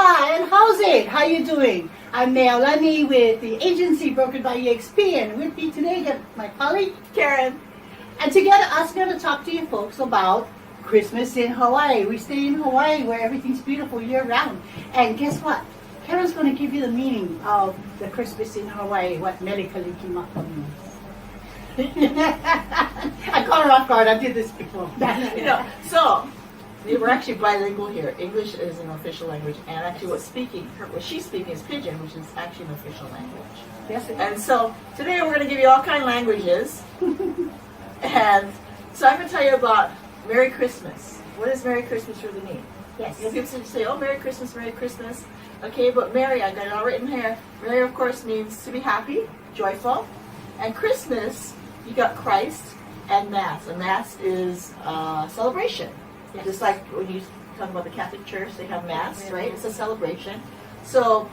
Aloha and how's it? How you doing? I'm Neaulani with the agency Brokered by EXP, and with me today I got my colleague Karen. And together us going to talk to you folks about Christmas in Hawaii. We stay in Hawaii where everything's beautiful year round. And guess what? Karen's going to give you the meaning of the Christmas in Hawaii, what Mele Kalikimaka means. I caught her off guard. I did this before. So we're actually bilingual here. English is an official language, and actually what she's speaking is Pidgin, which is actually an official language. Yes, and so today we're going to give you all kind of languages. And so I'm going to tell you about Merry Christmas. What does Merry Christmas really mean? Yes. People say, oh, Merry Christmas, Merry Christmas. Okay, but Merry, I got it all written here. Merry, of course, means to be happy, joyful. And Christmas, you got Christ and Mass. And Mass is celebration. Yes. Just like when you talk about the Catholic Church, they have Mass, right? It's a celebration. So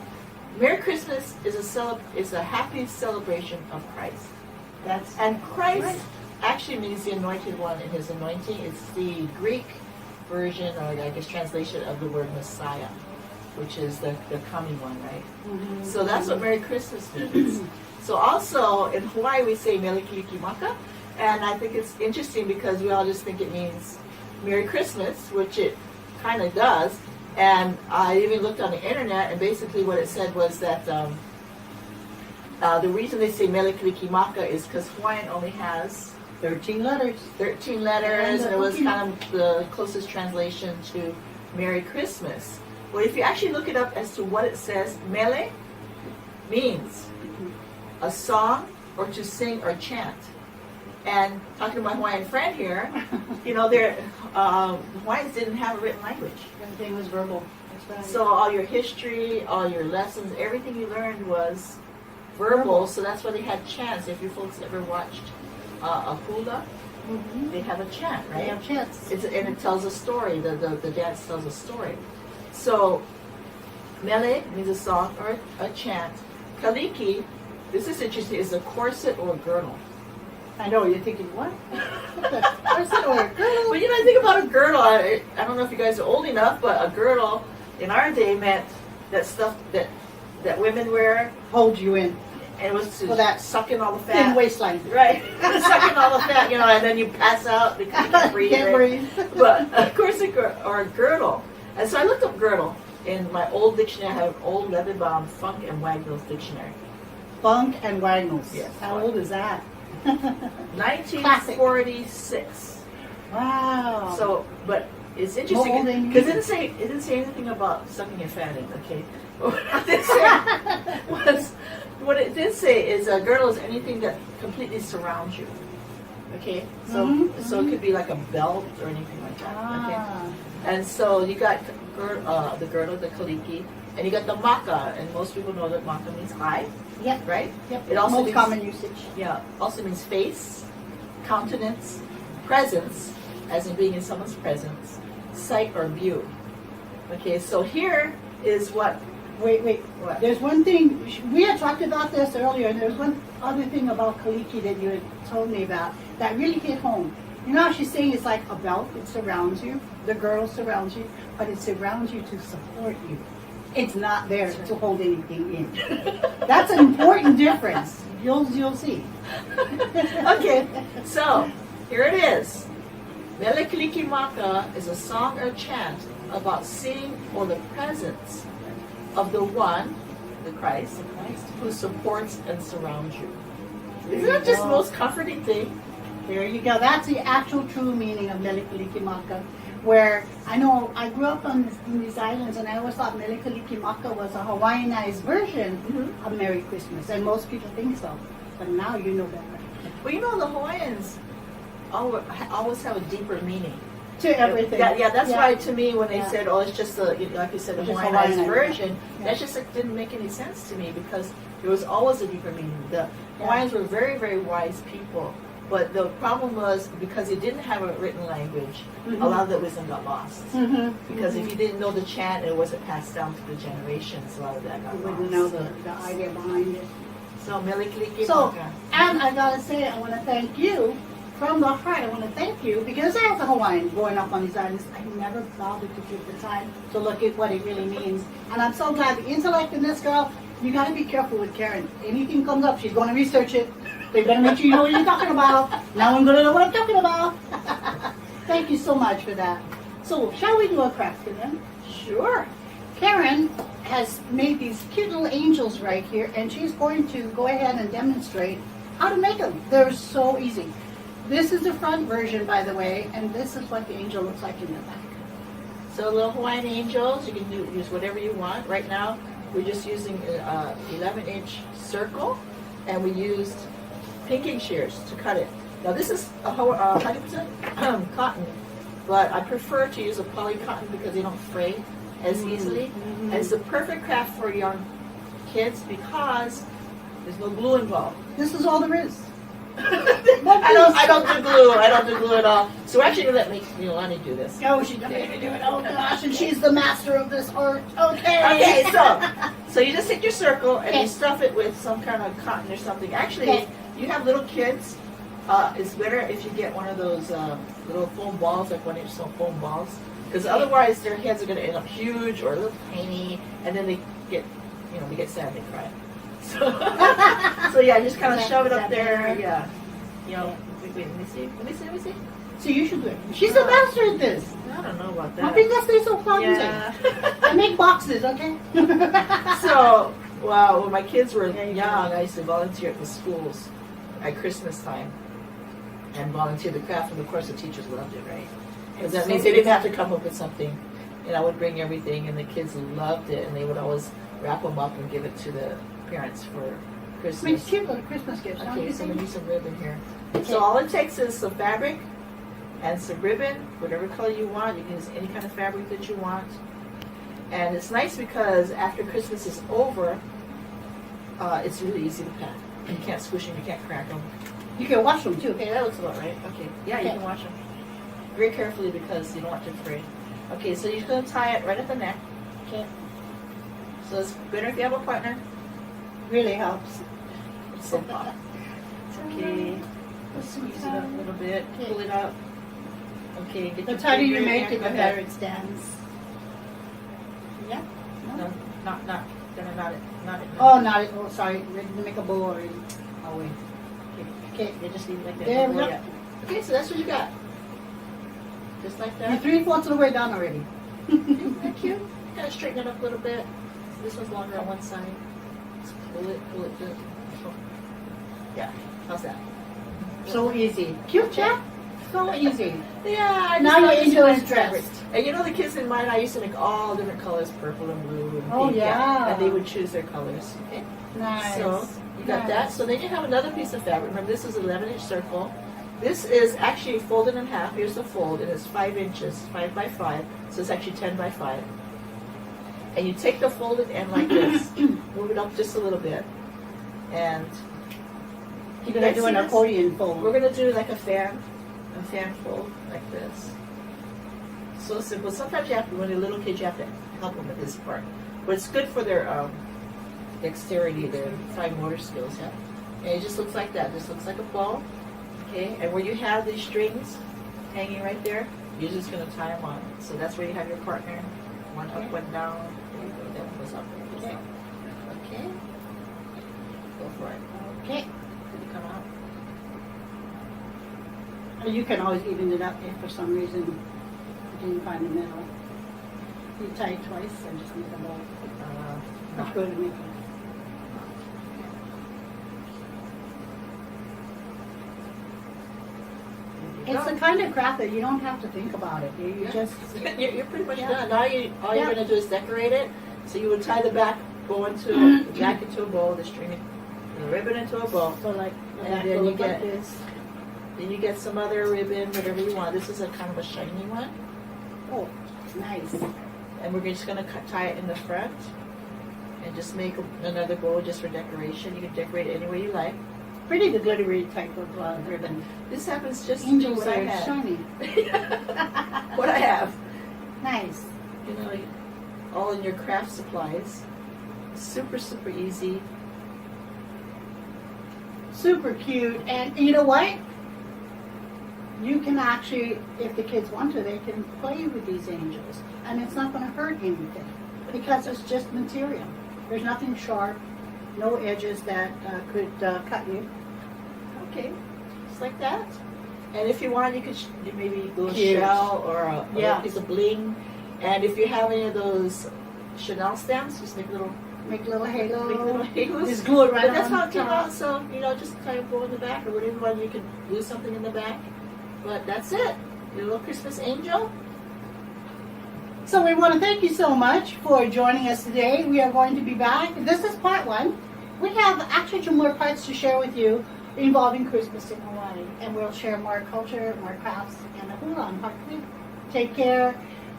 Merry Christmas is a happy celebration of Christ. And Christ actually means the anointed one in his anointing. It's the Greek version, or I guess translation of the word Messiah, which is the coming one, right? Mm-hmm. So that's what Merry Christmas means. So also in Hawaii we say Mele Kalikimaka, and I think it's interesting because we all just think it means Merry Christmas, which it kind of does. And I even looked on the internet, and basically what it said was that the reason they say Mele Kalikimaka is because Hawaiian only has 13 letters. 13 letters, and it was kind of the closest translation to Merry Christmas. Well, if you actually look it up as to what it says, Mele means a song or to sing or chant. And talking to my Hawaiian friend here, Hawaiians didn't have a written language. Everything was verbal. That's right. So all your history, all your lessons, everything you learned was verbal. So that's why they had chants. If you folks ever watched a hula, they have a chant, right? They have chants. And it tells a story. The dance tells a story. So Mele means a song or a chant. Kaliki, this is interesting, is a corset or a girdle. I know, you're thinking, what? Corset or a girdle? But I think about a girdle. I don't know if you guys are old enough, but a girdle in our day meant that stuff that women wear. Hold you in. And it was to suck in all the fat. Thin waistline. Right. Suck in all the fat, and then you pass out because you can't breathe. Can't breathe. But a corset or a girdle. And so I looked up girdle in my old dictionary. I have an old leather-bound Funk and Wagnall's dictionary. Funk and Wagnall's. Yes. How old is that? 1946. Wow. So, but it's interesting because it didn't say anything about sucking your fat in. Okay. What it did say is a girdle is anything that completely surrounds you. Okay. So so it could be like a belt or anything like that. Okay. And so you got the girdle, the kaliki, and you got the maka, and most people know that maka means eye. Yep. Right? Yep. It also most means, common usage. Yeah. Also means face, countenance, presence, as in being in someone's presence, sight or view. Okay, so here is what. Wait. What? There's one thing, we had talked about this earlier, and there's one other thing about kaliki that you had told me about that really hit home. You know how she's saying it's like a belt, it surrounds you, the girdle surrounds you, but it surrounds you to support you. It's not there to hold anything in. That's an important difference. You'll see. Okay, so here it is. Mele Kalikimaka is a song or chant about seeing or the presence of the one, the Christ, who supports and surrounds you. Isn't that just the most comforting thing? There you go. That's the actual true meaning of Mele Kalikimaka. Where I know I grew up in these islands, and I always thought Mele Kalikimaka was a Hawaiianized version of Merry Christmas, and most people think so. But now you know better. Well, the Hawaiians always have a deeper meaning to everything. That's why to me when they said, "Oh, it's just like you said, a Hawaiianized version," that just didn't make any sense to me because there was always a deeper meaning. The Hawaiians were very, very wise people. But the problem was because it didn't have a written language, a lot of the wisdom got lost. Because if you didn't know the chant, it wasn't passed down to the generations. A lot of that got lost. You wouldn't know the idea behind it. So, Mele Kalikimaka. So, and I gotta say, I want to thank you from the heart, I want to thank you because as a Hawaiian growing up on these islands, I never bothered to take the time to look at what it really means. And I'm so glad the intellect in this girl, you got to be careful with Karen. Anything comes up, she's going to research it. They better make sure you know what you're talking about. Now I'm going to know what I'm talking about. Thank you so much for that. So, shall we do a craft for them? Sure. Karen has made these cute little angels right here, and she's going to go ahead and demonstrate how to make them. They're so easy. This is the front version, by the way, and this is what the angel looks like in the back. So little Hawaiian angels, you can use whatever you want. Right now, we're just using an 11-inch circle, and we used pinking shears to cut it. Now this is 100% cotton, but I prefer to use a poly cotton because they don't fray as easily. And it's the perfect craft for young kids because there's no glue involved. This is all there is. I don't do glue. I don't do glue at all. So we're actually gonna let Neaulani do this. Oh, she's gonna make me do it. Oh gosh, and she's the master of this art. Okay. Okay, so you just take your circle and you stuff it with some kind of cotton or something. Actually, if you have little kids, it's better if you get one of those little foam balls, like 1-inch foam balls, because otherwise their heads are gonna end up huge or a little tiny, and then they get sad and they cry. So yeah, just kind of shove it up there. Yeah. Wait, let me see. So you should do it. She's a master at this. I don't know about I that. think that's so clumsy. Yeah. I make boxes, okay? So, well, when my kids were young, I used to volunteer at the schools at Christmas time and volunteer the craft, and of course the teachers loved it, right? Because that means they didn't have to come up with something. And I would bring everything, and the kids loved it, and they would always wrap them up and give it to the parents for Christmas. Makes cute little Christmas gifts. Okay, so I'm going to use some ribbon here. So all it takes is some fabric and some ribbon, whatever color you want. You can use any kind of fabric that you want. And it's nice because after Christmas is over, it's really easy to pack. You can't squish them, you can't crack them. You can wash them too. Okay, that looks about right. Okay, yeah, you can wash them very carefully because you don't want to fray. Okay, so you're going to tie it right at the neck. Okay. So it's better if you have a partner. Really helps. It's so hot. Okay. Let's squeeze it up a little bit. Pull it up. Okay. Get The tighter you make it, the better better it stands. Yeah. No, not it. Not it. Oh, not it. Oh, sorry. Ready to make a bow already. Oh wait. Okay. They just leave it like that. There we Don't go. go yet. Okay, so that's what you got. Just like You're that. 3/4 of the way down already. Isn't that cute? Kind of straighten it up a little bit. This one's longer on one side. Just pull it. Oh. Yeah. How's that? So easy. Cute, Jack. So easy. Yeah. I Now just your like angel this is fabric. dressed. And you know the kids in mine, I used to make all different colors, purple and blue and Oh, pink. yeah. And they would choose their colors. Okay. Nice. So you got that. So then you have another piece of fabric. Remember, this is an 11-inch circle. This is actually folded in half. Here's the fold, and it's 5 inches, 5 by 5. So it's actually 10 by 5. And you take the folded end like this, move it up just a little bit, and You're going to do an see this? accordion fold. We're gonna do like a fan fold like this. So simple. Sometimes you have to, when they're little kids, you have to help them with this part. But it's good for their dexterity, their fine motor skills, yeah? And it just looks like that. It just looks like a bow. Okay, and where you have these strings hanging right there, you're just gonna tie them on. So that's where you have your partner. One up, one down. There you go. That one goes up, that one goes up. Okay. Go for it. Okay. Did it come out? You can always even it up if for some reason you didn't find the middle. You tie it twice and just make a bow. That's good to make it. It's the kind of craft that you don't have to think about it. You just You're pretty much Yeah. done. Now all you're Yeah. gonna do is decorate it. So you would tie the back bow into the back into a bow, the string, the ribbon into a bow. so like the And back then will you look like get- this. Then you get some other ribbon, whatever you want. This is a kind of a shiny one, Oh, nice. and we're just gonna tie it in the front, and just make another bow just for decoration. You can decorate it any way you like. Pretty the glittery type of ribbon. This happens just to Angels what I are have. shiny. What I have. Nice. You know, like, all in your craft supplies. Super, super easy. Super cute. And you know what? you can actually, if the kids want to, they can play with these angels. And it's not going to hurt anything because it's just material. There's nothing sharp, no edges that could cut you. Okay, just like that. And if you want, you could maybe do a Cute. shell or a Yeah. piece of bling. And if you have any of those Chanel stamps, just make little halo. Make little halos. Just glue it right But that's on how it came top. out. So, just kind of go in the back or whatever. You can do something in the back. But that's it. Your little Christmas angel. So we want to thank you so much for joining us today. We are going to be back. This is part 1. We have actually 2 more parts to share with you involving Christmas in Hawaii. And we'll share more culture, more crafts, and a hula on part 3. Take care.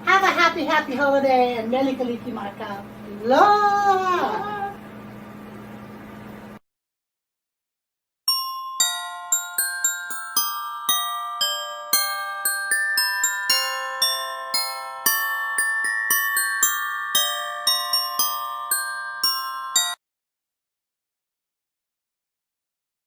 Have a happy holiday and Mele Kalikimaka. Aloha!